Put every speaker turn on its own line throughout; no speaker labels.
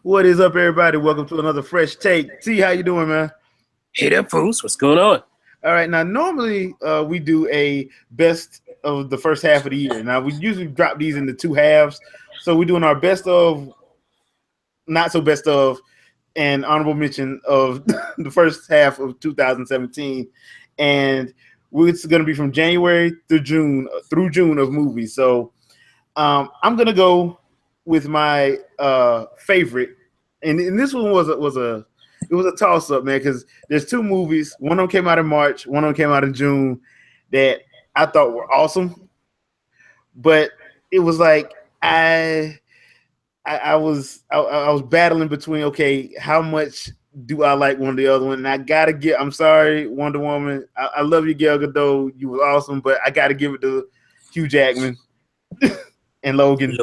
What is up, everybody? Welcome to another fresh take. T, how you doing, man?
Hey there, Foos. What's going on?
All right, now normally we do a best of the first half of the year. Now we usually drop these into two halves, so we're doing our best of, not so best of, and honorable mention of the first half of 2017, and it's going to be from January through June of movies. So I'm going to go with my favorite, and this one was a toss up, man, because there's two movies. One of them came out in March, one of them came out in June that I thought were awesome, but it was like I was battling between, okay, how much do I like one or the other one? And I gotta get. I'm sorry, Wonder Woman. I love you, Gal Gadot. You was awesome, but I gotta give it to Hugh Jackman and Logan.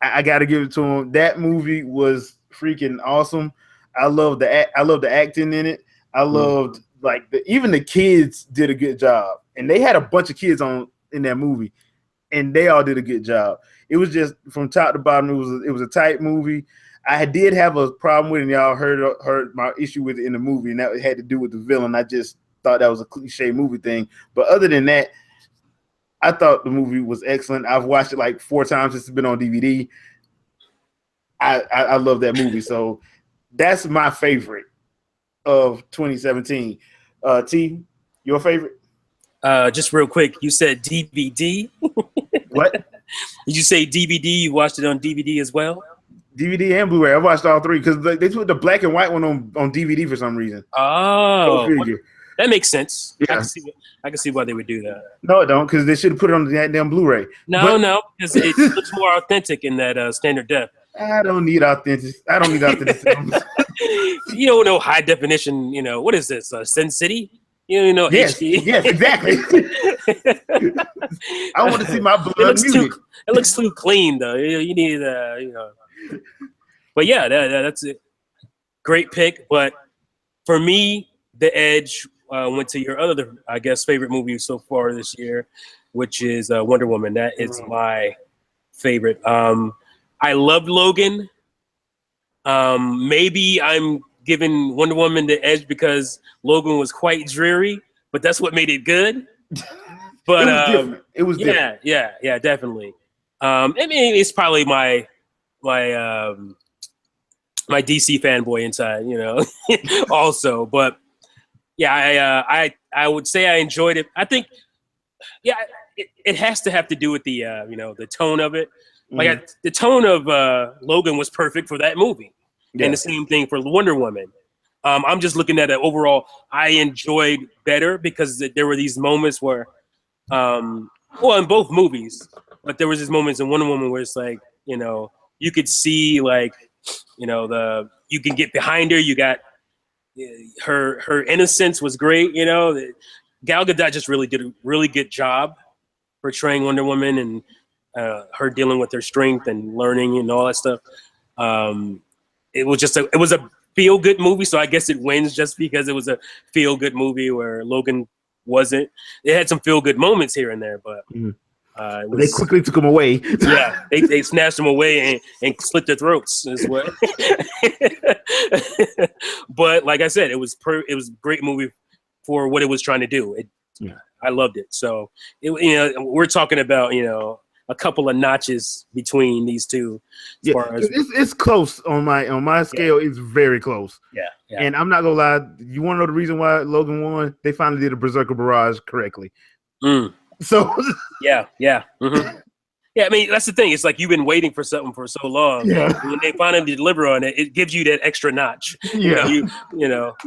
I gotta give it to him. That movie was freaking awesome. I love the acting in it. I loved even the kids did a good job, and they had a bunch of kids in that movie, and they all did a good job. It was just from top to bottom. It was a tight movie. I did have a problem with it, and y'all heard my issue with it in the movie, and that had to do with the villain. I just thought that was a cliche movie thing. But other than that, I thought the movie was excellent. I've watched it like 4 times since it's been on DVD. I love that movie. So that's my favorite of 2017. T, your favorite?
Just real quick, you said DVD.
What?
Did you say DVD? You watched it on DVD as well?
DVD and Blu-ray. I watched all three because they put the black and white one on DVD for some reason.
Oh, that makes sense. Yeah. I can see why they would do that.
No, it don't, because they should have put it on the damn Blu-ray.
No, because it looks more authentic in that standard depth.
I don't need authentic.
You don't know high definition. You know what is this? Sin City? You know
yes,
HD.
Yes, exactly. I want to see my blood.
It looks too clean though. You need But yeah, that's a great pick. But for me, The Edge went to your other, I guess, favorite movie so far this year, which is Wonder Woman. That is my favorite. I loved Logan. Maybe I'm giving Wonder Woman the edge because Logan was quite dreary, but that's what made it good. But
it was different.
Yeah, definitely. I mean, it's probably my DC fanboy inside, also. But yeah, I would say I enjoyed it. I think, it has to have to do with the the tone of it. Like the tone of Logan was perfect for that movie, and the same thing for Wonder Woman. I'm just looking at it overall. I enjoyed better because there were these moments where, in both movies, but there was these moments in Wonder Woman where it's like, you could see you can get behind her. You got her innocence was great. Gal Gadot just really did a really good job portraying Wonder Woman and her dealing with her strength and learning and all that stuff. It was a feel good movie, so I guess it wins just because it was a feel good movie where Logan wasn't. It had some feel good moments here and there, but
they quickly took them away.
Yeah, they snatched them away and slit their throats as well. But like I said, it was a great movie for what it was trying to do. I loved it. So we're talking about a couple of notches between these two.
It's close on my scale. It's very close.
Yeah.
And I'm not gonna lie. You want to know the reason why Logan won? They finally did a Berserker Barrage correctly. So
yeah. Mm-hmm. Yeah, I mean that's the thing. It's like you've been waiting for something for so long.
Yeah.
When they finally deliver on it, it gives you that extra notch.
Yeah.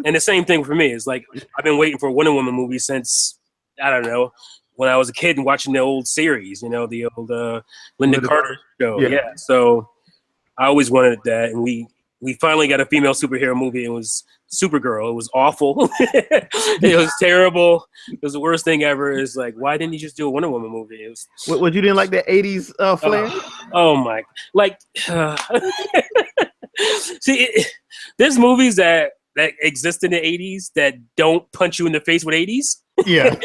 And the same thing for me. It's like I've been waiting for a Wonder Woman movie since I don't know. When I was a kid and watching the old series, the old Linda Carter show. Yeah. So I always wanted that. And we finally got a female superhero movie. It was Supergirl. It was awful. It was terrible. It was the worst thing ever. It's like, why didn't you just do a Wonder Woman movie? It was,
what you didn't like that 80s flair?
Oh my, see, there's movies that exist in the 80s that don't punch you in the face with 80s.
Yeah.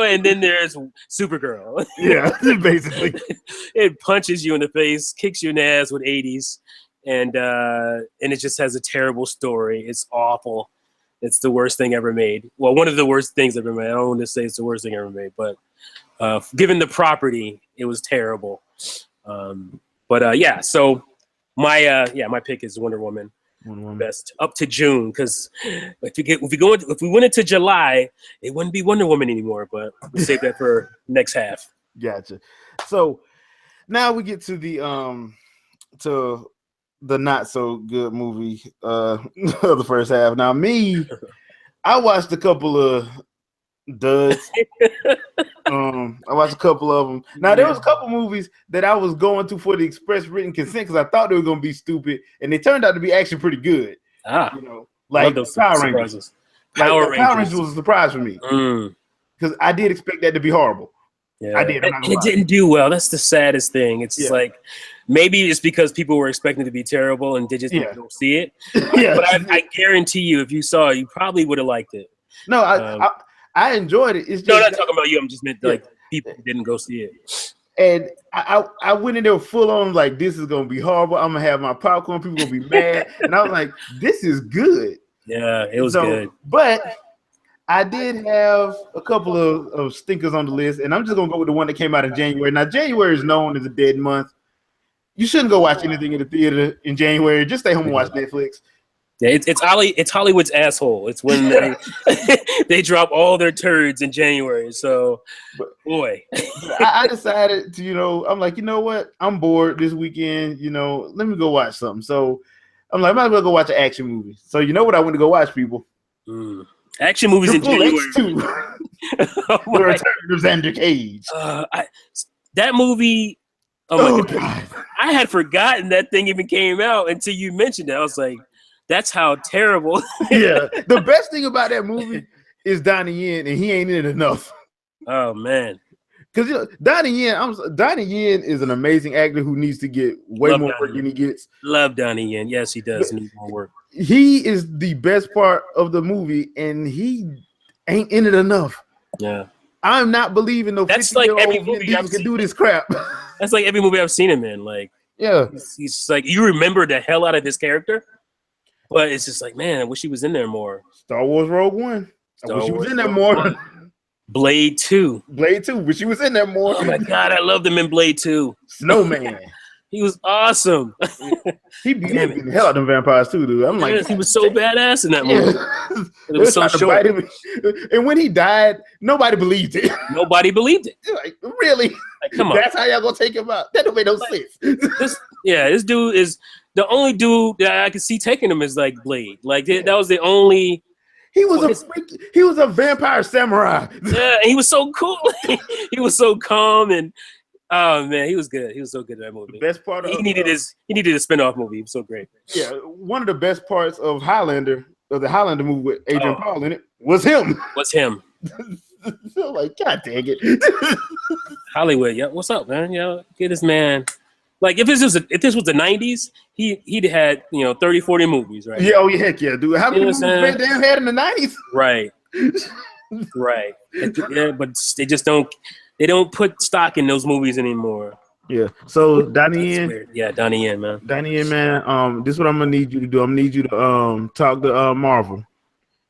And then there's Supergirl.
Yeah, basically.
It punches you in the face, kicks you in the ass with 80s. and it just has a terrible story. It's awful. It's the worst thing ever made. Well, one of the worst things ever made. I don't want to say it's the worst thing ever made, but given the property, it was terrible. So my pick is Wonder Woman. Best up to June, because if we went into July, it wouldn't be Wonder Woman anymore. But we'll save that for next half.
Gotcha. So now we get to the not so good movie of the first half. Now I watched a couple of duds. I watched a couple of them. Now there was a couple movies that I was going to for the express written consent because I thought they were going to be stupid, and they turned out to be actually pretty good. Like
those
Power Rangers. Power Rangers was a surprise for me because I did expect that to be horrible.
Yeah,
I did.
And it didn't do well. That's the saddest thing. It's like maybe it's because people were expecting it to be terrible and they just don't see it. But I guarantee you, if you saw it, you probably would have liked it.
No, I enjoyed it. It's just,
I'm not talking about you. I'm just meant like people who didn't go see it.
And I went in there full on like, this is gonna be horrible. I'm gonna have my popcorn. People gonna be mad, and I was like, this is good.
Yeah, it was good.
But I did have a couple of stinkers on the list, and I'm just gonna go with the one that came out in January. Now, January is known as a dead month. You shouldn't go watch anything in the theater in January. Just stay home and watch Netflix. Yeah,
it's Hollywood's asshole. It's when they drop all their turds in January. So, boy,
I decided to, I'm like, you know what? I'm bored this weekend. Let me go watch something. So I'm like, I might as well go watch an action movie. So you know what I went to go watch, people?
Action movies in January.
The Return of Xander Cage.
That movie. Oh my God! I had forgotten that thing even came out until you mentioned it. I was like, that's how terrible.
Yeah. The best thing about that movie is Donnie Yen, and he ain't in it enough.
Oh man.
Because Donnie Yen is an amazing actor who needs to get way more work than he gets.
Love Donnie Yen. Yes, he does need more work.
He is the best part of the movie, and he ain't in it enough.
Yeah.
I'm not believing no 50-year-old movie can do this crap.
That's like every movie I've seen him in. Like, he's like, you remember the hell out of this character, but it's just like, man, I wish he was in there more.
Star Wars Rogue One. I wish he was in there more.
Blade 2.
Wish he was in there more.
Oh my God, I loved him in Blade 2.
Snowman.
He was awesome.
He beat the hell out of them vampires too, dude. I'm like,
he was so badass in that movie. It was so short.
And when he died, nobody believed it.
Nobody believed it.
Like, really?
Like, come on.
That's how y'all gonna take him out? That don't make no sense.
This dude is the only dude that I could see taking him is like Blade. Like that was the only.
He was a vampire samurai.
Yeah, and he was so cool. He was so calm and. Oh man, he was good. He was so good in that movie.
The best part
he needed a spin-off movie. He was so great.
Yeah, one of the best parts of the Highlander movie with Adrian Paul in it was him. So like, God dang it.
Hollywood, what's up, man? Get this man. Like if this was the 90s, he'd had 30, 40 movies, right?
Yeah, heck yeah, dude. How many movies Van Damme had in the 90s?
Right. Right. Yeah, but they just don't. They don't put stock in those movies anymore.
Yeah. So Donnie Yen.
Yeah, Donnie Yen, man.
Donnie Yen, man. This is what I'm gonna need you to do. I'm gonna need you to talk to Marvel.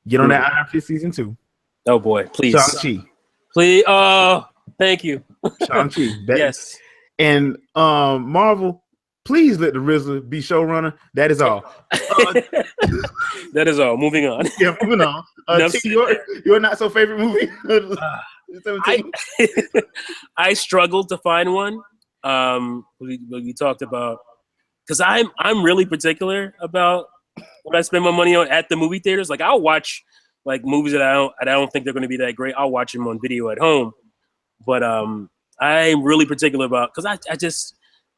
Get on that Iron Fist season 2.
Oh boy, please.
Shang-Chi.
Please. Oh, thank you.
Shang-Chi.
Yes.
And Marvel, please let the RZA be showrunner. That is all.
That is all. Moving on.
Yeah, moving on. Your not so favorite movie.
I struggled to find one. We talked about because I'm really particular about what I spend my money on at the movie theaters. Like I'll watch like movies that I don't think they're going to be that great. I'll watch them on video at home. But I'm really particular about because I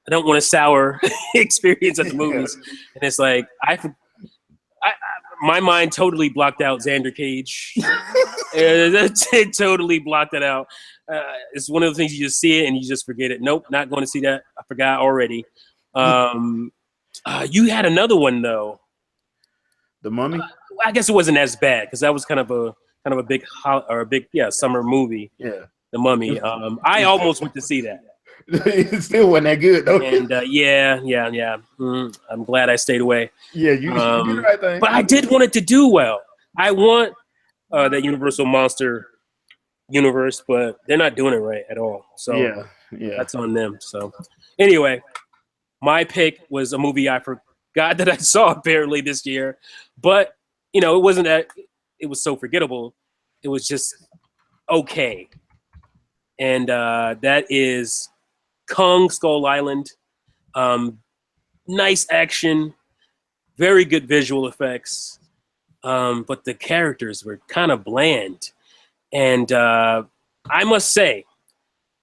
don't want a sour experience at the movies. And it's like my mind totally blocked out Xander Cage. It totally blocked it out. It's one of the things you just see it and you just forget it. Nope, not going to see that. I forgot already. You had another one though.
The Mummy.
I guess it wasn't as bad because that was kind of a big summer movie.
Yeah.
The Mummy. I almost went to see that.
It still wasn't that good though.
And yeah. I'm glad I stayed away.
Yeah, you did the right thing.
But I did want it to do well. I want that Universal Monster universe, but they're not doing it right at all. So
yeah.
that's on them. So anyway, my pick was a movie I forgot that I saw apparently this year, but it wasn't that it was so forgettable. It was just okay, and that is Kong Skull Island. Nice action, very good visual effects, but the characters were kind of bland. And I must say,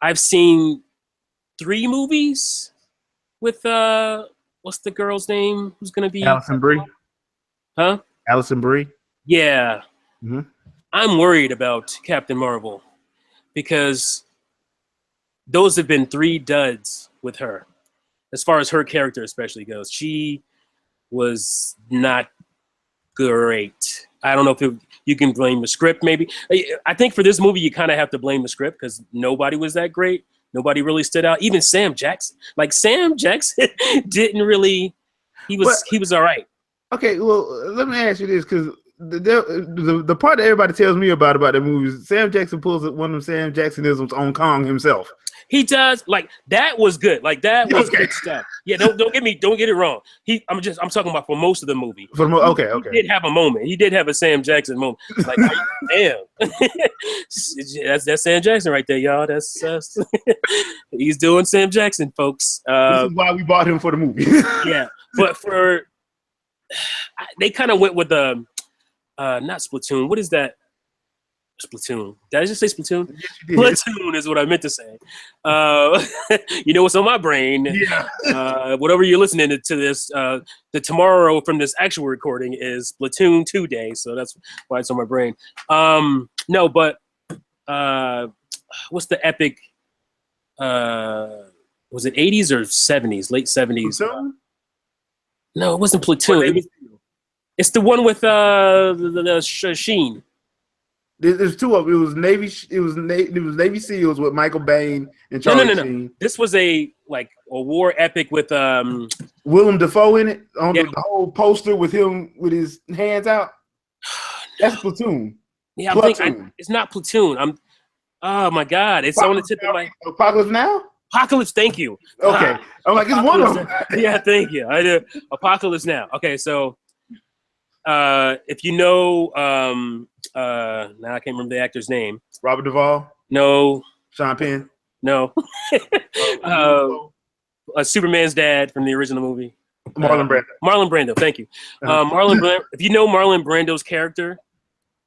I've seen 3 movies with what's the girl's name? Who's gonna be
Alison Brie?
Huh?
Alison Brie?
Yeah.
Mm-hmm.
I'm worried about Captain Marvel because those have been 3 duds with her, as far as her character especially goes. She was not great. I don't know if you can blame the script, maybe. I think for this movie, you kind of have to blame the script because nobody was that great. Nobody really stood out. Even Sam Jackson. Like, Sam Jackson didn't really... He was all right.
Okay, well, let me ask you this, because the part that everybody tells me about the movie is Sam Jackson pulls one of them Sam Jacksonisms on Kong himself.
He does. Like, that was good. Like, that was good stuff. Yeah, don't get it wrong. I'm talking about for most of the movie.
Okay.
He did have a moment. He did have a Sam Jackson moment. Like, damn. that's Sam Jackson right there, y'all. That's he's doing Sam Jackson, folks.
This is why we bought him for the movie.
Yeah, but they kind of went with the not Splatoon. What is that? Splatoon. Did I just say Splatoon? Yes, Splatoon is what I meant to say. You know what's on my brain?
Yeah.
Whatever you're listening to this, the tomorrow from this actual recording is Splatoon 2 day, so that's why it's on my brain. No, but what's the epic? Was it 80s or 70s? Late 70s?
Platoon?
No, it wasn't Platoon. It's the one with the Sheen.
There's 2 of them. It was Navy SEALs with Michael Biehn and Charlie Sheen.
This was a war epic with
Willem Dafoe in it on the whole poster with him with his hands out. That's Platoon.
Yeah, I'm thinking it's not Platoon. Oh my God, it's on the tip of my
Apocalypse Now.
Apocalypse. Thank you.
Okay, I'm like, it's one of them.
Yeah, thank you. I do. Apocalypse Now. Okay, so if you know, now I can't remember the actor's name.
Robert Duvall.
No.
Sean Penn.
No. Superman's dad from the original movie.
Marlon Brando.
Marlon Brando. Thank you. Marlon Brando. If you know Marlon Brando's character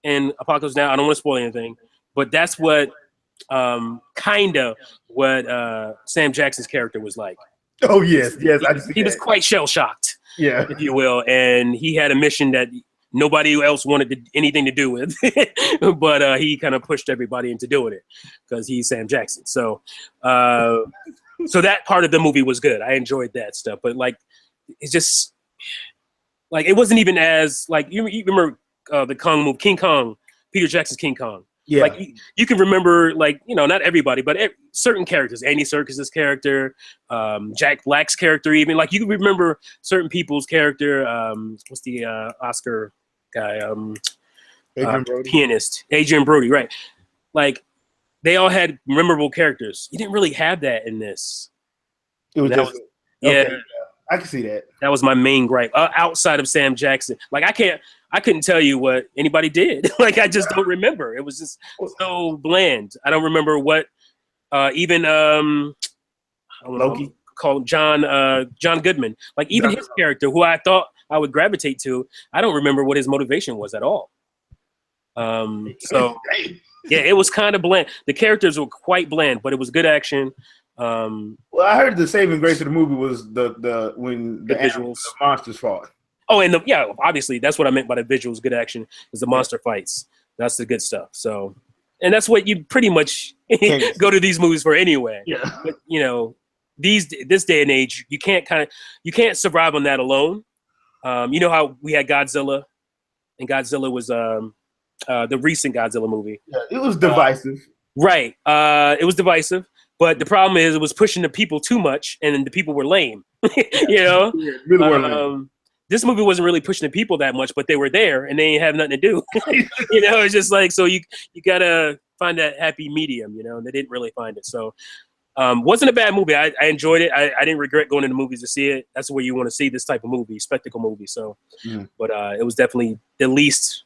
in Apocalypse Now, I don't want to spoil anything, but that's what kind of what Sam Jackson's character was like.
Oh yes.
He was quite shell shocked.
Yeah,
if you will, and he had a mission that nobody else wanted anything to do with, but he kind of pushed everybody into doing it because he's Sam Jackson. So, so that part of the movie was good. I enjoyed that stuff, but it's just it wasn't even as you remember the Kong movie, King Kong, Peter Jackson's King Kong.
Yeah,
you can remember not everybody, but certain characters. Andy Serkis's character, Jack Black's character, even you can remember certain people's character. What's the Oscar guy?
Adrian Brody.
Pianist Adrian Brody, right? They all had memorable characters. You didn't really have that in this.
It was just
yeah.
I can see that.
That was my main gripe. Outside of Sam Jackson, I couldn't tell you what anybody did. I just don't remember. It was just so bland. I don't remember what even
Loki
called John Goodman. Even his character, who I thought I would gravitate to, I don't remember what his motivation was at all. So yeah, it was kind of bland. The characters were quite bland, but it was good action.
Well, I heard the saving grace of the movie was when the visuals, the monsters fought.
Oh, and obviously that's what I meant by the visuals. Good action is the monster fights. That's the good stuff. So, and that's what you pretty much go to these movies for anyway.
Yeah.
But this day and age, you can't survive on that alone. You know how we had Godzilla, and Godzilla was the recent Godzilla movie.
Yeah, it was divisive.
Right. It was divisive. But the problem is it was pushing the people too much, and the people were lame. You know,
Yeah, really were lame.
This movie wasn't really pushing the people that much, but they were there and they ain't have nothing to do. You know, it's just like, so you gotta find that happy medium, you know, and they didn't really find it. So wasn't a bad movie. I enjoyed it. I didn't regret going to the movies to see it. That's where you want to see this type of movie, spectacle movie. So, but it was definitely the least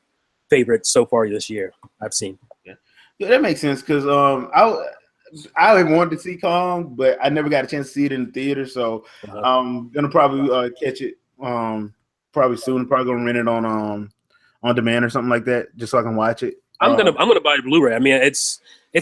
favorite so far this year I've seen.
Yeah, that makes sense because I wanted to see Kong, but I never got a chance to see it in the theater. So I'm gonna probably catch it probably soon. Probably gonna rent it on demand or something like that, just so I can watch it.
I'm gonna buy the Blu-ray. I mean, it's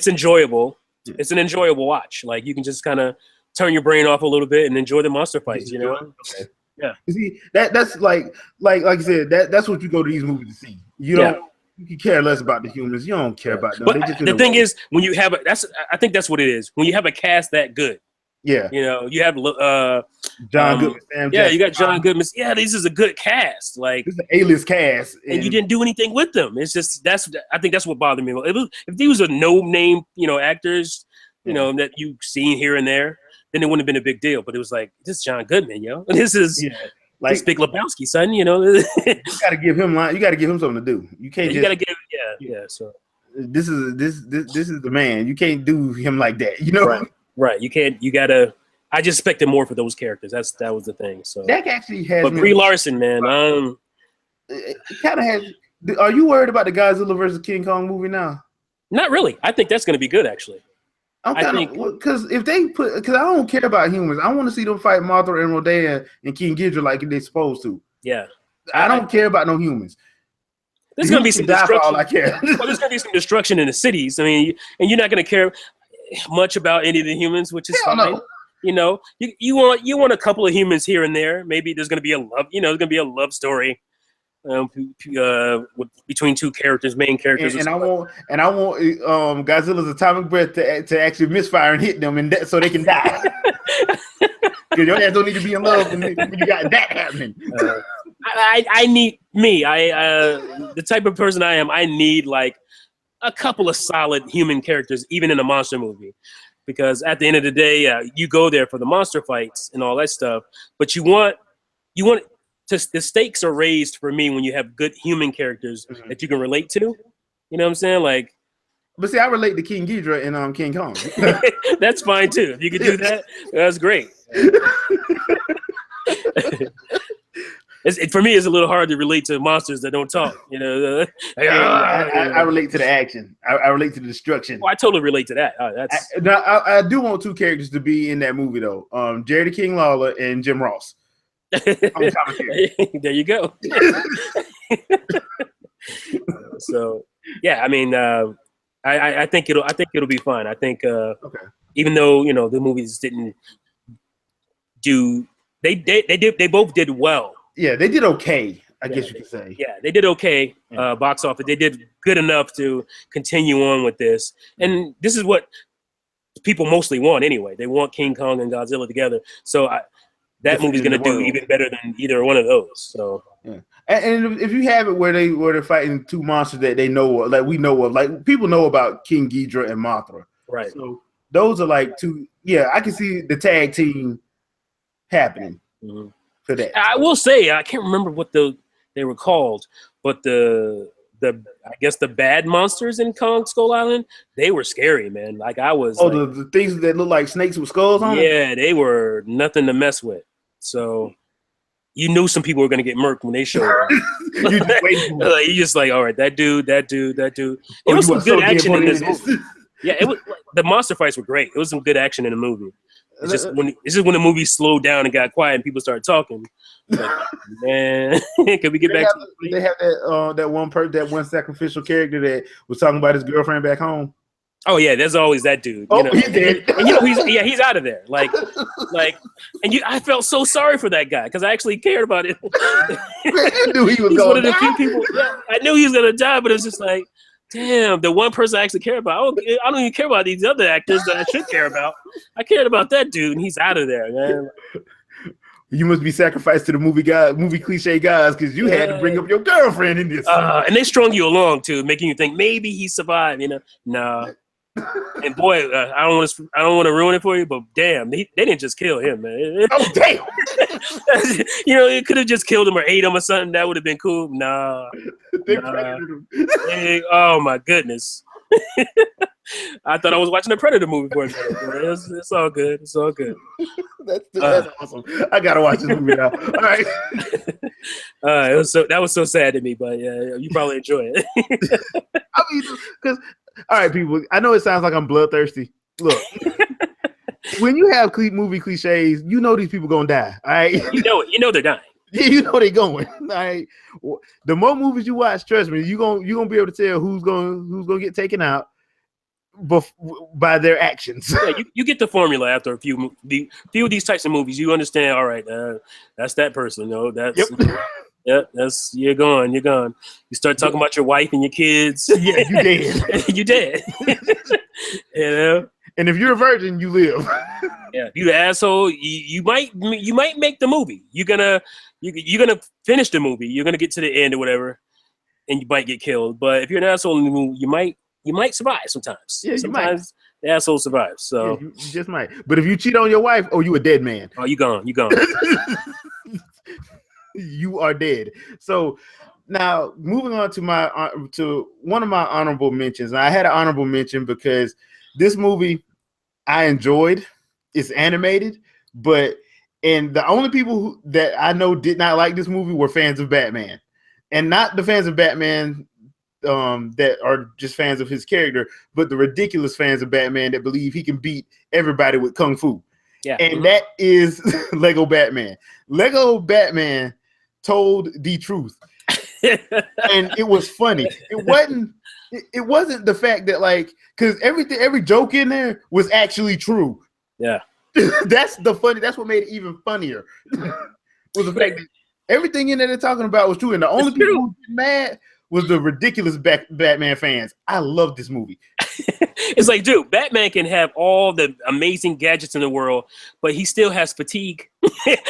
enjoyable. It's an enjoyable watch. Like you can just kind of turn your brain off a little bit and enjoy the monster fights. You know?
Okay.
Yeah.
You see, that's like you said, that's what you go to these movies to see. You don't. You care less about the humans. You don't care about them.
But the thing is, when you have I think that's what it is. When you have a cast that good, you know, you have
John Goodman, Sam
Jackson, you got John Goodman. Yeah, this is a good cast. Like
this is an A-list cast,
and you didn't do anything with them. It's just I think that's what bothered me. If these were no-name, you know, actors, you know, that you've seen here and there, then it wouldn't have been a big deal. But it was like, this is John Goodman, yo. This is. Like Big Lebowski, son, you know. You
gotta give him line. You gotta give him something to do. You can't.
You gotta give. So
this is the man. You can't do him like that. You know.
Right. You can't. You gotta. I just expected more for those characters. That was the thing. So
that actually has.
But Brie Larson, man,
it kind of has. Are you worried about the Godzilla versus King Kong movie now?
Not really. I think that's gonna be good, actually.
I'm kind of because if they because I don't care about humans. I want to see them fight Mothra and Rodan and King Ghidorah like they're supposed to.
Yeah,
I don't care about no humans.
There's gonna be some destruction.
All I care.
Well, there's gonna be some destruction in the cities. I mean, and you're not gonna care much about any of the humans, which is fine. No. You know, you want a couple of humans here and there. Maybe there's gonna be a love. You know, there's gonna be a love story. Between two characters, main characters,
and I want Godzilla's atomic breath to actually misfire and hit them, and so they can die. Because your ass don't need to be in love when you got that happening.
I need the type of person I am. I need like a couple of solid human characters, even in a monster movie, because at the end of the day, you go there for the monster fights and all that stuff, but you want. The stakes are raised for me when you have good human characters that you can relate to. You know what I'm saying? Like,
but see, I relate to King Ghidorah and King Kong.
That's fine too. If you could do that, that's great. For me, it's a little hard to relate to monsters that don't talk. You know,
I relate to the action. I relate to the destruction.
Well, I totally relate to that.
I do want two characters to be in that movie though. Jerry the King Lawler and Jim Ross.
There you go. So yeah, I mean, I think it'll be fun. I think even though you know the movies didn't do, they both did well.
Yeah, they did okay. I guess you could say.
Yeah, they did okay. Box office, they did good enough to continue on with this, and this is what people mostly want anyway. They want King Kong and Godzilla together. So that movie's gonna do even better than either one of those. So
yeah, and if you have it where they're fighting two monsters that they know of, like we know of, like people know about King Ghidorah and Mothra,
right?
So those are like two. Yeah, I can see the tag team happening for that.
I will say I can't remember what they were called, but the I guess the bad monsters in Kong Skull Island, they were scary, man. Like I was.
Oh, like, the things that look like snakes with skulls on them?
Yeah, they were nothing to mess with. So you knew some people were gonna get murked when they showed up. You just waiting. Like, you just like, all right, that dude. It was some good action in this movie. Yeah, it was. The monster fights were great. It was some good action in the movie. It's just when the movie slowed down and got quiet and people started talking. Like, man, can we get back?
They have that one sacrificial character that was talking about his girlfriend back home.
Oh yeah, there's always that dude.
Oh, he's dead.
And you know he's out of there. Like, I felt so sorry for that guy because I actually cared about it.
You knew he was
one of the few people. Yeah, I knew he was gonna die, but it's just like, damn, the one person I actually care about. I don't even care about these other actors that I should care about. I cared about that dude, and he's out of there, man.
You must be sacrificed to the movie cliche guys because you had to bring up your girlfriend in this.
And they strung you along too, making you think maybe he survived. You know, no. And boy, I don't want to ruin it for you, but damn, they didn't just kill him, man.
Oh damn!
It could have just killed him or ate him or something. That would have been cool. Nah.
They predated him.
Hey, oh my goodness. I thought I was watching a Predator movie for a minute. It's all good. It's all good.
That's awesome. I gotta watch this movie now. All right.
That was so sad to me, but yeah, you probably enjoy it.
I mean, because all right, people. I know it sounds like I'm bloodthirsty. Look, when you have movie cliches, you know these people gonna die. All right,
you know they're dying.
Yeah, you know they going. All right. The more movies you watch, trust me, you gonna be able to tell who's gonna get taken out by their actions.
Yeah, you get the formula after a few of these types of movies. You understand. All right, that's that person. No, that's. Yep. Yeah, that's you're gone. You're gone. You start talking about your wife and your kids.
Yeah, you dead.
You dead. You know.
And if you're a virgin, you live.
Yeah, you the asshole. You might make the movie. You're gonna finish the movie. You're gonna get to the end or whatever, and you might get killed. But if you're an asshole in the movie, you might survive sometimes. Yeah, sometimes the asshole survives. So
yeah, you just might. But if you cheat on your wife, you a dead man.
Oh, you gone. You gone.
You are dead. So now moving on to one of my honorable mentions. I had an honorable mention because this movie I enjoyed. It's animated, and the only people that I know did not like this movie were fans of Batman, and not the fans of Batman that are just fans of his character, but the ridiculous fans of Batman that believe he can beat everybody with kung fu.
Yeah,
and that is Lego Batman. Lego Batman told the truth, and it was funny. It wasn't the fact that because every joke in there was actually true.
Yeah,
that's what made it even funnier. Was the fact that everything in there they're talking about was true, and the only people who get mad was the ridiculous Batman fans. I love this movie.
It's like, dude, Batman can have all the amazing gadgets in the world, but he still has fatigue.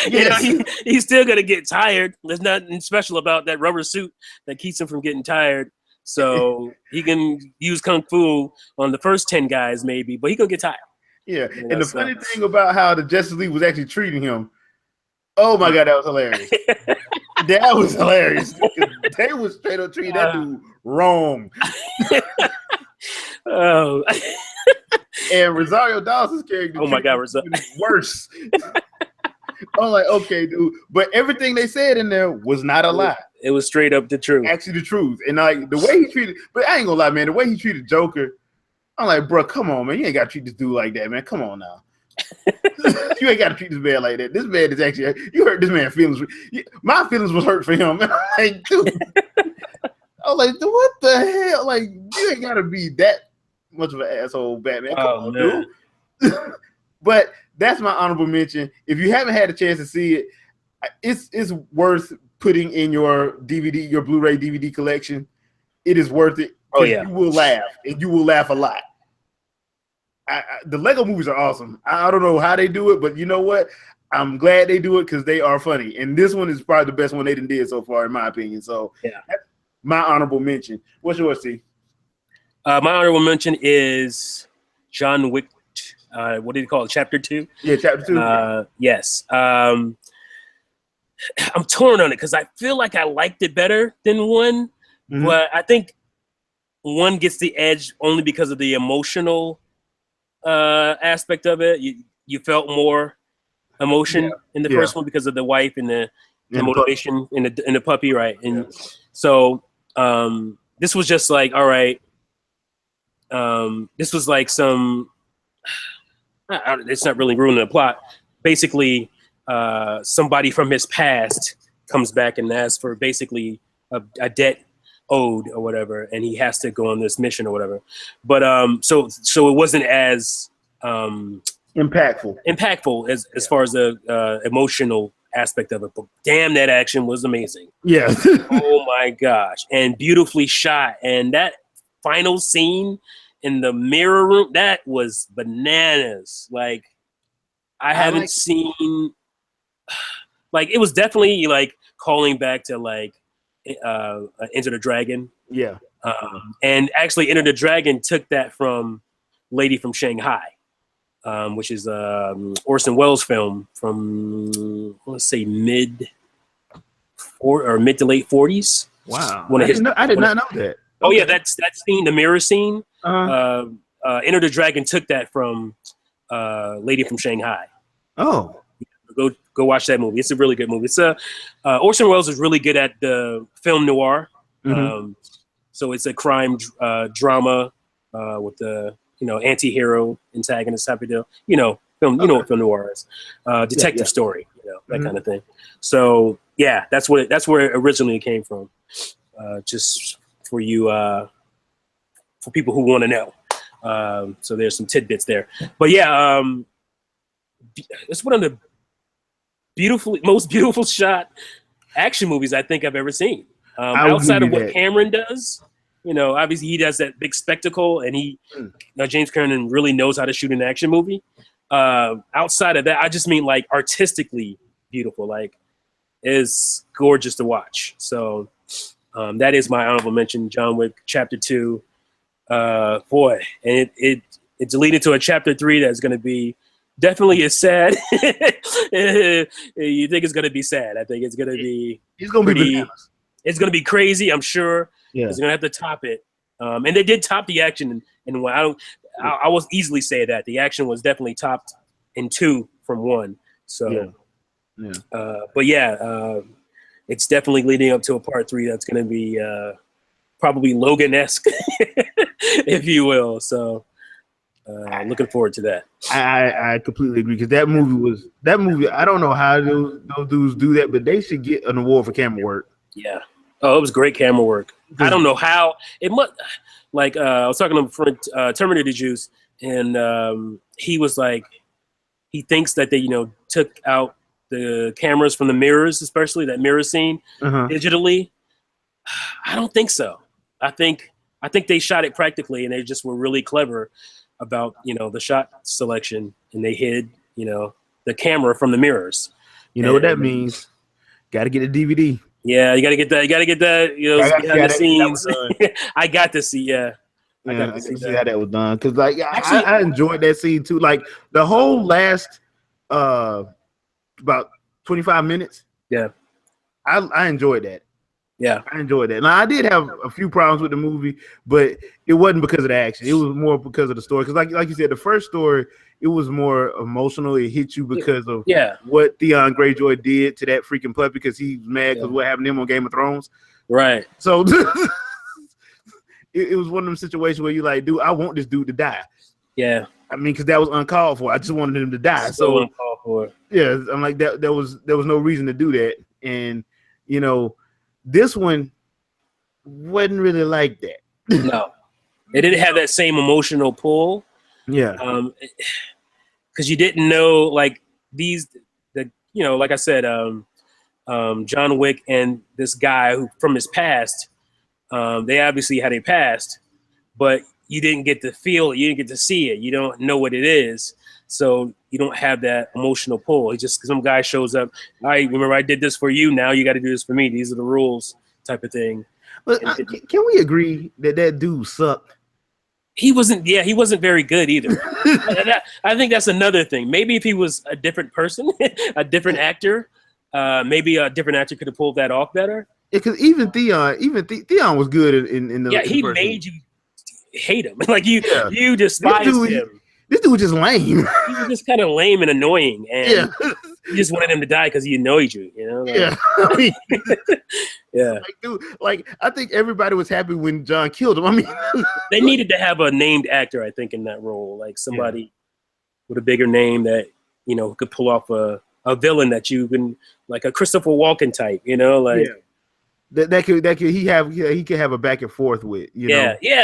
Yes. He's still gonna get tired. There's nothing special about that rubber suit that keeps him from getting tired. So he can use kung fu on the first 10 guys, maybe, but he gonna get tired.
Yeah, and the funny thing about how the Justice League was actually treating him, oh my god, that was hilarious. That was hilarious. They was straight up treating that dude wrong.
Oh,
and Rosario Dawson's character.
Oh my god, Rosario
worse. I'm like, okay, dude, but everything they said in there was not a lie.
It was straight up the truth.
Actually, the truth, and the way he treated. But I ain't gonna lie, man. The way he treated Joker, I'm like, bro, come on, man. You ain't gotta treat this dude like that, man. Come on now. You ain't gotta treat this man like that. This man is actually. You hurt this man's feelings. My feelings was hurt for him. Like, dude. I was like, what the hell? Like, you ain't gotta be that much of an asshole, Batman. Come on, dude. But that's my honorable mention. If you haven't had a chance to see it, it's worth putting in your Blu-ray DVD collection. It is worth it.
Oh yeah,
you will laugh, and you will laugh a lot. The Lego movies are awesome. I don't know how they do it, but you know what? I'm glad they do it because they are funny. And this one is probably the best one they did so far, in my opinion. So
yeah,
that's my honorable mention. What's yours, Steve?
My honorable mention is John Wick. What did he call it? Chapter 2?
Yeah, Chapter 2.
Yes. I'm torn on it because I feel like I liked it better than 1, but I think 1 gets the edge only because of the emotional aspect of it. You felt more emotion in the first one because of the wife and the motivation in the puppy, right? And so this was just like, all right. This was like some. It's not really ruining the plot. Basically, somebody from his past comes back and asks for basically a debt owed or whatever, and he has to go on this mission or whatever. But so it wasn't as
impactful
as far as the emotional aspect of it. But damn, that action was amazing.
Yeah.
Oh my gosh, and beautifully shot, and that final scene in the mirror room, that was bananas. Like, I haven't seen, like, it was definitely like calling back to like Enter the Dragon.
Yeah.
And actually Enter the Dragon took that from Lady from Shanghai, which is Orson Welles film from let's say mid to late 40s.
Wow,
One of his.
I did not know that.
Oh yeah, that scene, the mirror scene.
Uh-huh.
Enter the Dragon took that from Lady from Shanghai.
Oh,
go watch that movie. It's a really good movie. It's Orson Welles is really good at the film noir.
Mm-hmm.
So it's a crime drama with the anti-hero antagonist type of deal. Film. You know what film noir is? Detective story. That kind of thing. So yeah, that's where it originally came from. Just for you, for people who want to know. So there's some tidbits there. But yeah, it's one of the most beautiful shot action movies I think I've ever seen. Outside of what Cameron does, obviously he does that big spectacle, and James Cameron really knows how to shoot an action movie. Outside of that, I just mean like artistically beautiful, like is gorgeous to watch. So that is my honorable mention, John Wick Chapter 2. Boy, and it's leading to a Chapter 3 that's going to be definitely is sad. You think it's going to be sad? I think it's going to be.
It's going to be bananas.
It's going to be crazy. I'm sure.
Yeah.
It's going to have to top it. And they did top the action, and I will easily say that the action was definitely topped in 2 from 1. So, but yeah, it's definitely leading up to a Part 3 that's going to be probably Logan-esque, if you will. So. Looking forward to that.
I completely agree, because that movie. I don't know how those dudes do that, but they should get an award for camera work.
Yeah. Oh, it was great camera work. I don't know how it must. Like I was talking to a friend, Terminator Juice, and he was like, he thinks that they took out the cameras from the mirrors, especially that mirror scene, digitally. I don't think so. I think they shot it practically, and they just were really clever about the shot selection, and they hid the camera from the mirrors.
You know what that means? Got to get a DVD.
Yeah, you got to get that. You got to get that. Behind the scenes. I got to see. Yeah,
I got to see how that was done, because like actually, I enjoyed that scene too. Like the whole last about 25 minutes.
Yeah,
I enjoyed that.
Yeah,
I enjoyed that. Now, I did have a few problems with the movie, but it wasn't because of the action. It was more because of the story. Because like you said, the first story, it was more emotional. It hit you because of what Theon Greyjoy did to that freaking puppy, because he was mad because what happened to him on Game of Thrones.
Right.
So it was one of them situations where you're like, dude, I want this dude to die.
Yeah.
I mean, because that was uncalled for. I just wanted him to die. So
uncalled for.
Yeah, I'm like, there was no reason to do that. And, this one wasn't really like that.
No, it didn't have that same emotional pull.
Yeah,
because you didn't know like like I said, John Wick and this guy who from his past, they obviously had a past, but you didn't get to feel it, you didn't get to see it, you don't know what it is, so you don't have that emotional pull. It's just some guy shows up. I remember I did this for you. Now you got to do this for me. These are the rules, type of thing.
But can we agree that dude sucked?
He wasn't. Yeah, he wasn't very good either. I think that's another thing. Maybe if he was a different person, a different actor, maybe a different actor could have pulled that off better.
Because even Theon was good in the.
Yeah, he made you hate him. Like you despised him.
This dude was just lame.
He was just kind of lame and annoying, and you just wanted him to die because he annoyed you.
Yeah. I mean, like, dude, like I think everybody was happy when John killed him. I mean,
they needed to have a named actor, I think, in that role, like somebody with a bigger name that could pull off a villain that you can, like a Christopher Walken type.
That he could have a back and forth with.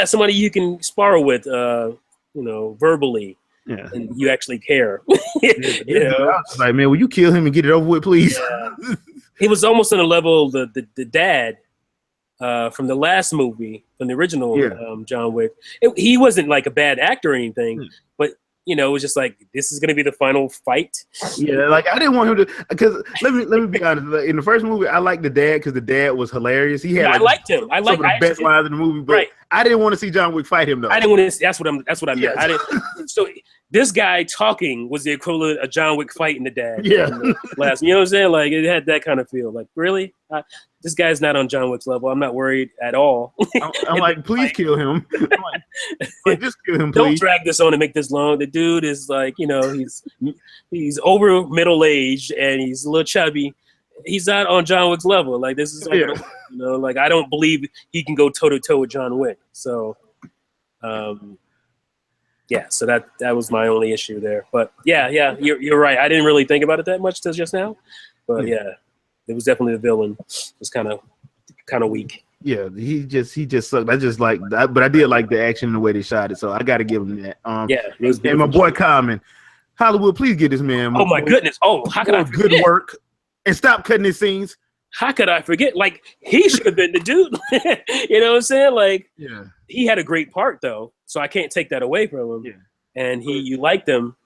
Somebody you can spar with. Verbally, and you actually care.
Like, man, will you kill him and get it over with, please?
Yeah. He was almost on the level of the dad from the last movie, from the original John Wick. He wasn't like a bad actor or anything, but you know, it was just like, this is gonna be the final fight.
Yeah, like I didn't want him to, because let me be honest. In the first movie, I liked the dad because the dad was hilarious. He had
Yeah,
like
I liked him.
some of the best lines in the movie, but
right.
I didn't want to see John Wick fight him though.
I didn't want to. That's what I meant.
Yeah.
I didn't. So this guy talking was the equivalent of John Wick fighting the dad.
Yeah.
Last, you know what I'm saying? Like it had that kind of feel. Like really, this guy's not on John Wick's level. I'm not worried at all.
I'm like, please kill him. Like, just kill him, please.
Don't drag this on and make this long. The dude is like, you know, he's over middle aged and he's a little chubby. He's not on John Wick's level. Like this is like, you know, like I don't believe he can go toe to toe with John Wick. So, yeah. So that was my only issue there. But yeah, you're right. I didn't really think about it that much till just now. But yeah, it was definitely the villain. It was kind of weak.
Yeah, he just sucked. I just like that, but I did like the action and the way they shot it. So I got to give him that. And my boy Common, Hollywood, please get this man.
Oh my goodness! Oh, how could I forget?
Good work. And stop cutting his scenes.
How could I forget? Like, he should have been the dude. You know what I'm saying? Like, he had a great part, though. So I can't take that away from him. Yeah. And you liked him.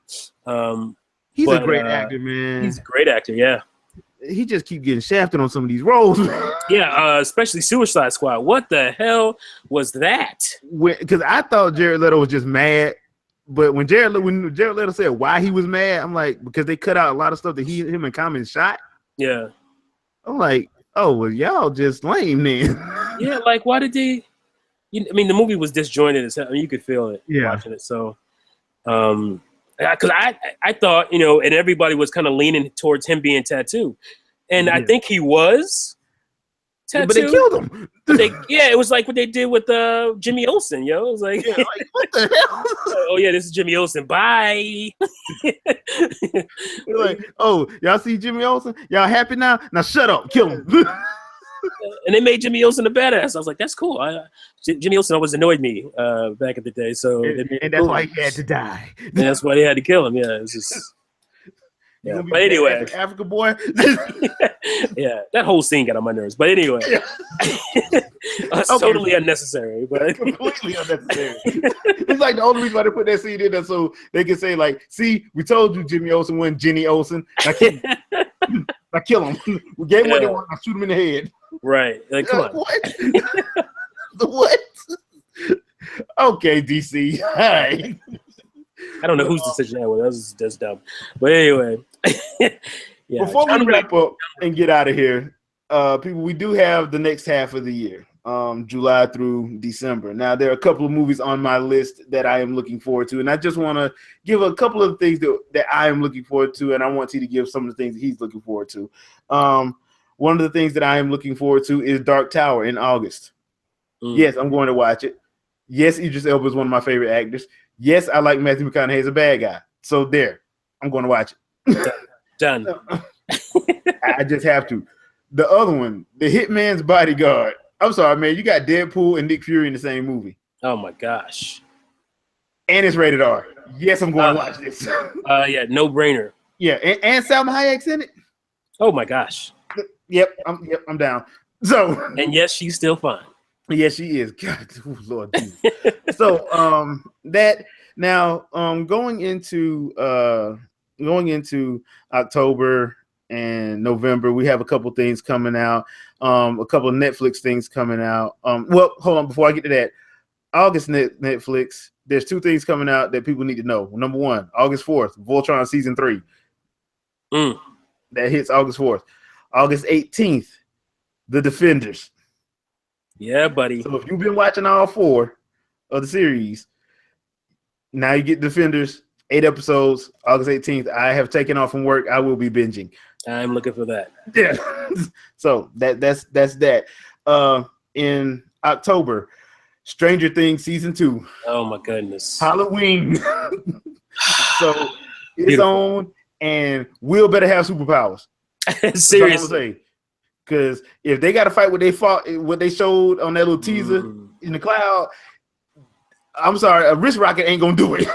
He's a great actor, man.
He's a great actor, yeah.
He just keep getting shafted on some of these roles.
Yeah, especially Suicide Squad. What the hell was that?
Because I thought Jared Leto was just mad. But when Jared Leto said why he was mad, I'm like, because they cut out a lot of stuff that him and Common shot.
Yeah.
I'm like, oh, well, y'all just lame then.
Yeah, like, why did they? I mean, the movie was disjointed as hell. I mean, you could feel it watching it. So, because I thought, you know, and everybody was kind of leaning towards him being Tattoo. And I think he was Tattoo.
But they killed him.
It was like what they did with Jimmy Olsen, yo. It was like,
what the hell?
Oh, yeah, this is Jimmy Olsen. Bye.
Like, oh, y'all see Jimmy Olsen? Y'all happy now? Now shut up. Kill him.
And they made Jimmy Olsen a badass. I was like, that's cool. Jimmy Olsen always annoyed me back in the day. So
and that's why he had to die.
And that's why they had to kill him. Yeah, it's just. Yeah. But anyway,
Africa boy.
Yeah, that whole scene got on my nerves. But anyway, it's totally unnecessary. But
completely unnecessary. It's like the only reason why they put that scene in there so they can say like, "See, we told you Jimmy Olsen wasn't Jenny Olsen. Now kill him. We gave him what they want. I shoot him in the head." Right. Like, come on. What? What? Okay, DC. All right.
I don't know whose decision that was. That's dumb. But anyway.
Yeah. Before we wrap up and get out of here, people, we do have the next half of the year, July through December. Now, there are a couple of movies on my list that I am looking forward to, and I just want to give a couple of things that I am looking forward to, and I want T to give some of the things that he's looking forward to. One of the things that I am looking forward to is Dark Tower in August. Yes, I'm going to watch it. Yes, Idris Elba is one of my favorite actors. Yes, I like Matthew McConaughey as a bad guy. So there, I'm going to watch it. Done. I just have to. The other one, The Hitman's Bodyguard. I'm sorry, man. You got Deadpool and Nick Fury in the same movie.
Oh my gosh.
And it's rated R. Yes, I'm going to watch this.
Yeah, no brainer.
Yeah, and Salma Hayek's in it.
Oh my gosh.
Yep, I'm down. So,
and yes, she's still fine.
Yes, she is. God, oh, Lord. So, that now, going into October and November, we have a couple things coming out. A couple of Netflix things coming out. Well, hold on, before I get to that, August Netflix. There's two things coming out that people need to know. Number one, August 4th, Voltron season 3. That hits August 4th. August 18th, The Defenders.
Yeah, buddy.
So if you've been watching all 4 of the series, now you get Defenders, 8 episodes, August 18th. I have taken off from work. I will be binging.
I'm looking for that.
Yeah. So that's that. In October, Stranger Things season 2.
Oh my goodness.
Halloween. So it's on, and Will better have superpowers.
Seriously.
Because if they got to fight what they showed on that little teaser in the cloud, I'm sorry, a wrist rocket ain't gonna do it.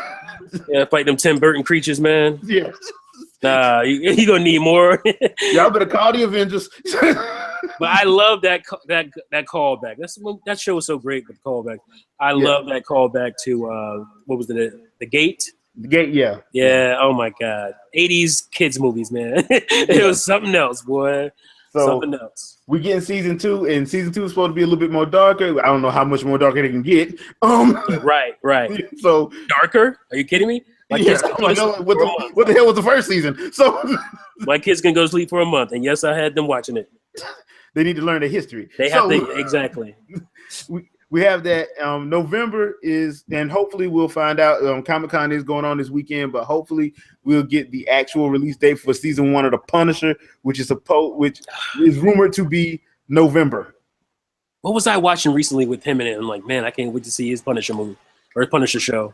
Yeah, fight them Tim Burton creatures, man.
Yeah.
Nah, you gonna need more.
Y'all better call the Avengers.
But I love that callback. That show was so great with the callback. I love that callback to what was it? The Gate.
Yeah.
Yeah. Oh my God. 80s kids movies, man. It was something else, boy.
So
Something else.
we getting season 2, and season 2 is supposed to be a little bit more darker. I don't know how much more darker they can get.
Right.
So
Darker? Are you kidding me? My
yeah,
kids can
I'm
go to
like,
sleep
oh,
for a month.
what the hell was the first season? So
My kids can go to sleep for a month, and yes, I had them watching it.
they need to learn their history.
They have to exactly.
We have that. November is, and hopefully we'll find out. Comic-Con is going on this weekend, but hopefully we'll get the actual release date for season 1 of The Punisher, which is rumored to be November.
What was I watching recently with him in it? I'm like, man, I can't wait to see his Punisher movie or his Punisher show.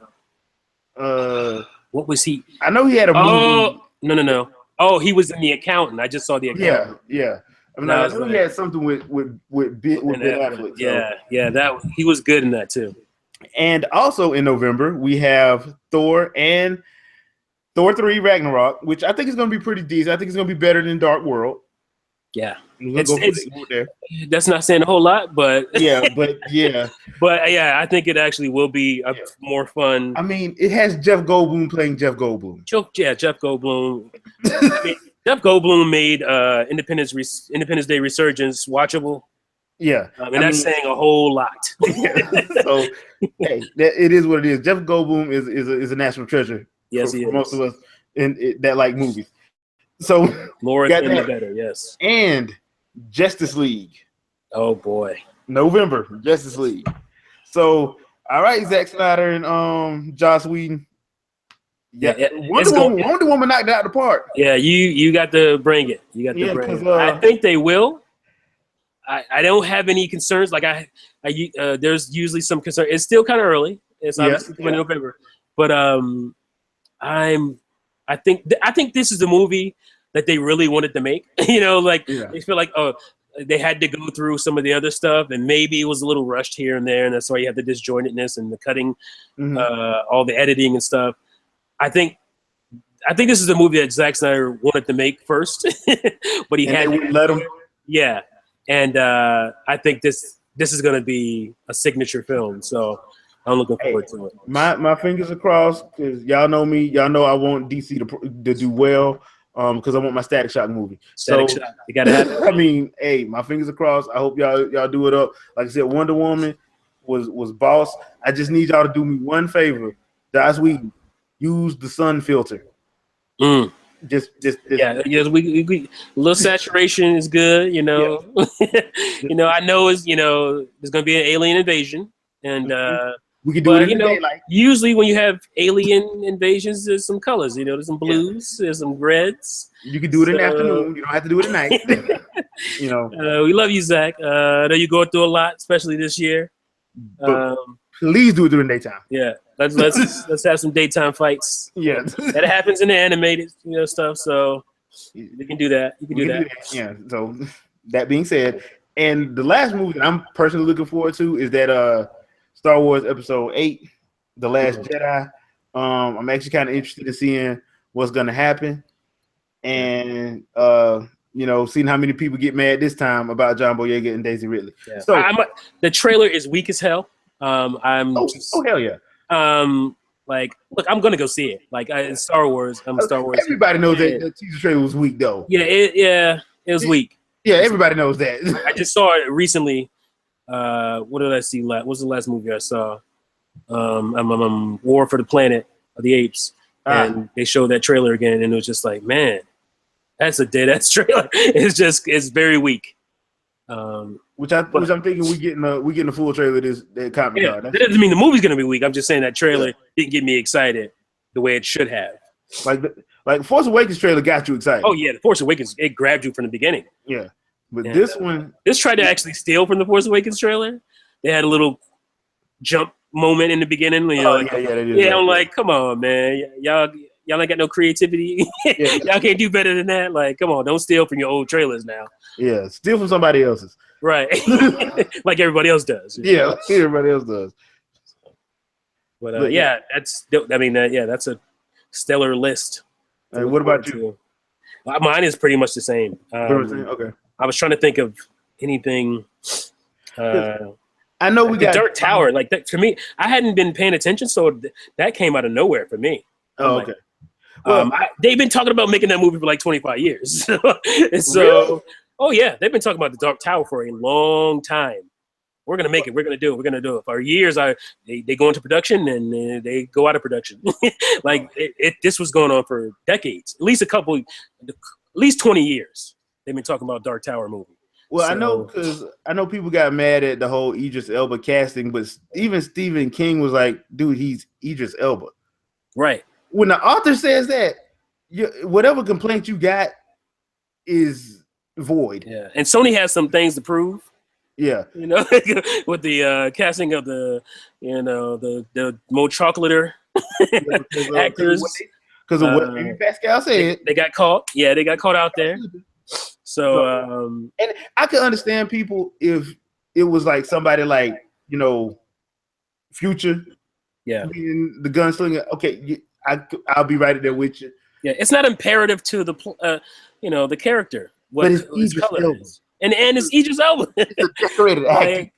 What was he?
I know he had a movie.
Oh, no. Oh, he was in The Accountant. I just saw The Accountant.
Yeah. I know he had something with Ben Affleck.
Yeah, that he was good in that too.
And also in November we have Thor and Thor 3 Ragnarok, which I think is going to be pretty decent. I think it's going to be better than Dark World.
Yeah,
there.
That's not saying a whole lot, but
but yeah,
I think it actually will be more fun.
I mean, it has Jeff Goldblum playing Jeff Goldblum.
Jeff Goldblum. Jeff Goldblum made Independence Day Resurgence watchable.
Yeah,
and that's saying a whole lot.
So, hey, it is what it is. Jeff Goldblum is a national treasure.
Yes,
for most of us that like movies. So
more than the better, yes.
And Justice League.
Oh boy,
November Justice League. So all right, Zack Snyder and Joss Whedon. Yeah, Wonder Woman knocked it out of the park.
Yeah, you got to bring it. You got to bring it. I think they will. I don't have any concerns. Like there's usually some concern. It's still kind of early. It's obviously in November, but I think this is a movie that they really wanted to make. They feel like they had to go through some of the other stuff, and maybe it was a little rushed here and there, and that's why you have the disjointedness and the cutting, all the editing and stuff. I think this is a movie that Zack Snyder wanted to make first, but he had to
let him.
Yeah, and I think this is going to be a signature film. So I'm looking forward to it.
My fingers are crossed because y'all know me. Y'all know I want DC to do well because I want my Static Shock movie.
Static Shock, you gotta have it.
I mean, hey, my fingers are crossed. I hope y'all do it up. Like I said, Wonder Woman was boss. I just need y'all to do me one favor. Joss Whedon, use the sun filter. Just
we a little saturation is good. I know there's gonna be an alien invasion, and
we can do it in the daylight.
Usually when you have alien invasions, there's some colors. There's some blues, there's some reds.
You can do it in the afternoon. You don't have to do it at night.
We love you, Zach. I know you're going through a lot, especially this year.
Please do it during daytime.
Yeah, let's have some daytime fights.
Yeah,
that happens in the animated stuff. So we can do that. You can do that.
Yeah. So that being said, and the last movie that I'm personally looking forward to is that Star Wars Episode 8, The Last Jedi. I'm actually kind of interested in seeing what's going to happen, and seeing how many people get mad this time about John Boyega and Daisy Ridley.
Yeah. So the trailer is weak as hell.
Hell yeah.
Look, I'm gonna go see it. It's Star Wars. I'm Star Wars.
Everybody knows that the teaser trailer was weak, though.
Yeah, it was weak.
Yeah, everybody knows that.
I just saw it recently. What did I see? What was the last movie I saw? War for the Planet of the Apes, and they showed that trailer again, and it was just like, man, that's a dead-ass trailer. It's very weak.
Which I'm thinking we getting a full trailer that Comic Con.
That doesn't mean the movie's gonna be weak. I'm just saying that trailer didn't get me excited the way it should have.
Like Force Awakens trailer got you excited.
Oh yeah, the Force Awakens, it grabbed you from the beginning.
Yeah, but this
tried to actually steal from the Force Awakens trailer. They had a little jump moment in the beginning. They did. Yeah, I'm like, come on, man, y'all ain't got no creativity. Y'all can't do better than that. Like, come on, don't steal from your old trailers now.
Yeah, steal from somebody else's.
Right, like everybody else does.
Yeah, everybody else does.
But that's a stellar list.
What about you?
Mine is pretty much the same.
Okay.
I was trying to think of anything.
I know we got
Dark Tower. Like that for me, I hadn't been paying attention, so that came out of nowhere for me.
Oh,
like,
okay. Well,
they've been talking about making that movie for like 25 years. So,
really?
oh yeah, they've been talking about the Dark Tower for a long time. We're gonna make it. We're gonna do it. We're gonna do it. For years, they go into production and they go out of production. Like this was going on for decades, at least 20 years. They've been talking about Dark Tower movie.
Well, I know because I know people got mad at the whole Idris Elba casting, but even Stephen King was like, "Dude, he's Idris Elba."
Right.
When the author says that, whatever complaint you got is void.
Yeah, and Sony has some things to prove.
Yeah,
you know, with the casting of the the more chocolater actors.
Because of what Amy Pascal said,
they got caught. Yeah, they got caught out there. So
and I could understand people if it was like somebody like Future, being the gunslinger. Okay, I'll be right there with you.
Yeah, it's not imperative to the the character what his color is. And it's Idris Elba.
It's a decorated acting.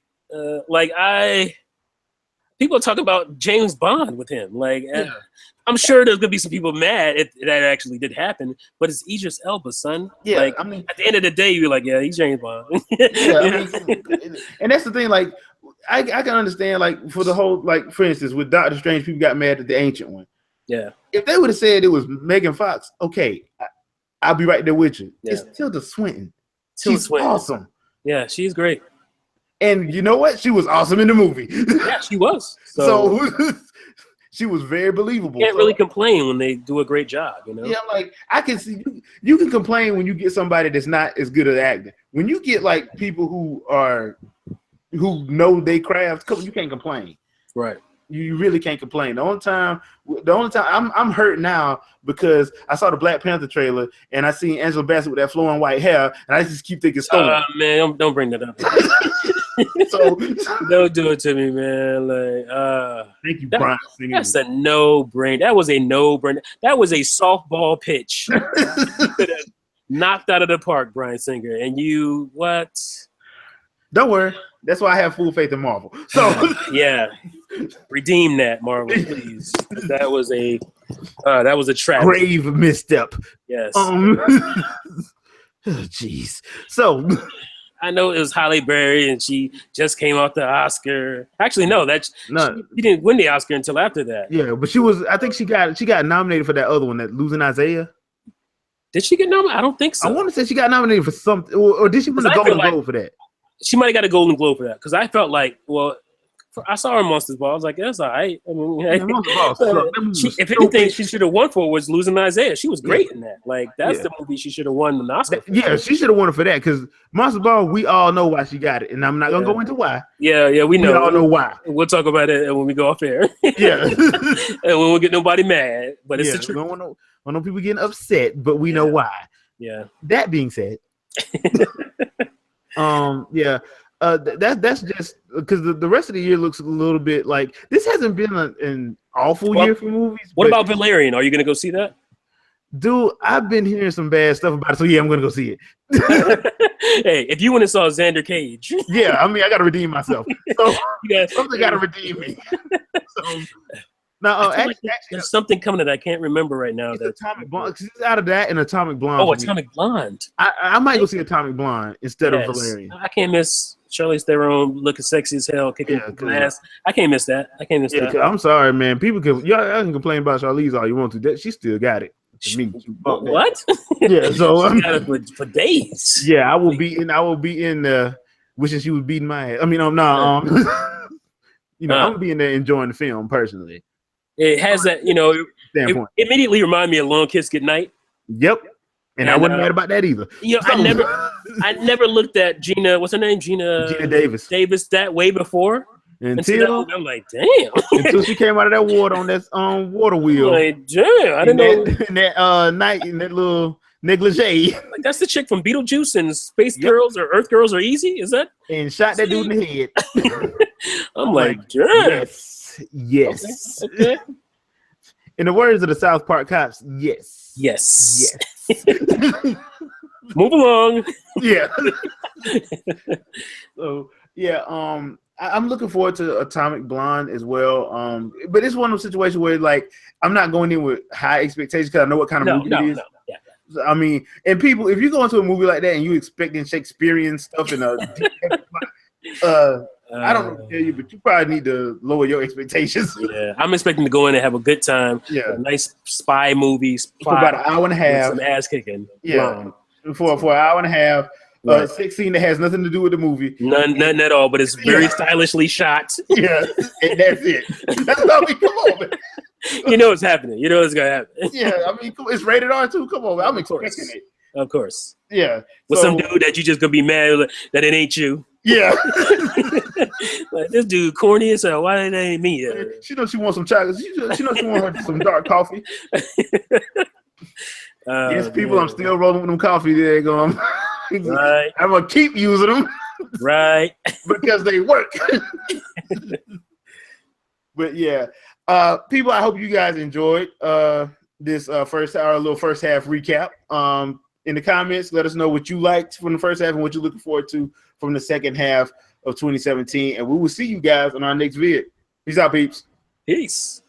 People talk about James Bond with him. I'm sure there's gonna be some people mad if that actually did happen, but it's Idris Elba, son.
Yeah,
I mean, at the end of the day, you're like, yeah, he's James Bond.
And that's the thing. Like, I can understand. Like, for the whole, like, for instance, with Doctor Strange, people got mad at the Ancient One.
Yeah.
If they would have said it was Megan Fox, okay, I'll be right there with you. Yeah. It's Tilda Swinton. She's awesome.
Yeah, she's great.
And you know what? She was awesome in the movie.
Yeah, she was.
So she was very believable.
You can't really complain when they do a great job,
Yeah, like, I can see you can complain when you get somebody that's not as good at acting. When you get like people who know they craft, you can't complain.
Right.
You really can't complain. The only time I'm hurt now because I saw the Black Panther trailer and I seen Angela Bassett with that flowing white hair, and I just keep thinking Stone.
Man, don't bring that up.
So
don't do it to me, man. Like,
thank you, Brian Singer.
That's a no-brainer. That was a no-brainer. That was a softball pitch. Knocked out of the park, Brian Singer. And you what?
Don't worry. That's why I have full faith in Marvel. So
yeah, redeem that, Marvel, please. That was a trap.
Grave misstep.
Yes.
Jeez. So
I know it was Halle Berry, and she just came off the Oscar. Actually, no, she didn't win the Oscar until after that.
Yeah, but she was. I think she got nominated for that other one, that Losing Isaiah.
Did she get nominated? I don't think so.
I want to say she got nominated for something, or did she win the Golden Globe for that? She
might have got a Golden Globe for that, because I felt like, I saw her in Monsters Ball. I was like, that's all right. I mean, if anything, she should have won for was Losing Isaiah. She was great in that. Like, that's the movie she should have won an Oscar for.
Yeah, she should have won it for that, because Monsters Ball, we all know why she got it, and I'm not gonna go into why.
Yeah, we know.
We all know why.
We'll talk about it when we go off air.
Yeah,
and we won't get nobody mad. But it's the truth.
I don't want people getting upset, but we know why.
Yeah.
That being said, that's just because the rest of the year looks a little bit like this hasn't been an awful year for movies.
What about Valerian? Are you going to go see that?
Dude, I've been hearing some bad stuff about it, so yeah, I'm going to go see it.
Hey, if you went and saw Xander Cage.
Yeah, I mean, I got to redeem myself. So something got to redeem me. So, now, actually,
there's something coming that I can't remember right now.
That's Atomic Blonde. It's out of that and Atomic Blonde.
Oh, Atomic Blonde.
I might go see Atomic Blonde instead of Valerian.
I can't miss Charlize Theron looking sexy as hell, kicking glass. I can't miss that. That.
I'm sorry, man. People y'all can complain about Charlize all you want to. That she still got it.
What?
Yeah, so
she got it for days.
Yeah, I will be in wishing she was beating my ass. I mean, I'm not. I'm gonna be in there enjoying the film personally.
It has that, it immediately reminded me of Long Kiss Goodnight.
Yep. And I wasn't mad about that either.
I never looked at Gina, what's her name? Gina
Davis.
That way before.
Until
I'm like, damn.
Until she came out of that water on that water wheel.
Like, damn. I didn't know.
In that night, in that little negligee.
Like, that's the chick from Beetlejuice and Space Girls or Earth Girls Are Easy, is that?
And shot that dude in the head.
I'm like, damn.
Yes.
Okay.
In the words of the South Park cops, yes.
Move along.
Yeah. So yeah, I'm looking forward to Atomic Blonde as well. But it's one of those situations where like I'm not going in with high expectations because I know what kind of movie it is.
No, yeah.
I mean, and people, if you go into a movie like that and you expecting Shakespearean stuff and a deep, I don't know what to tell you, but you probably need to lower your expectations.
Yeah, I'm expecting to go in and have a good time.
Yeah,
nice spy movies
for about an hour and a half,
some ass kicking.
Yeah, for an hour and a half.
Right.
Sex scene that has nothing to do with the movie.
None at all, but it's very stylishly shot.
Yeah, and that's it. That's what I mean. Come on, man.
You know what's happening. You know what's gonna happen.
Yeah, I mean, it's rated R too. Come on, man. I'm expecting it.
Of course.
Yeah.
With some dude that you just gonna be mad that it ain't you.
Yeah.
Like, this dude corny as hell. Why it ain't me?
She knows she wants some chocolate. She knows she wants some dark coffee. Yes, people, man. I'm still rolling with them coffee. There you go.
Right.
I'm gonna keep using them.
Right.
Because they work. But yeah, people, I hope you guys enjoyed this first hour, little first half recap. In the comments, let us know what you liked from the first half and what you're looking forward to from the second half of 2017. And we will see you guys on our next vid. Peace out, peeps.
Peace.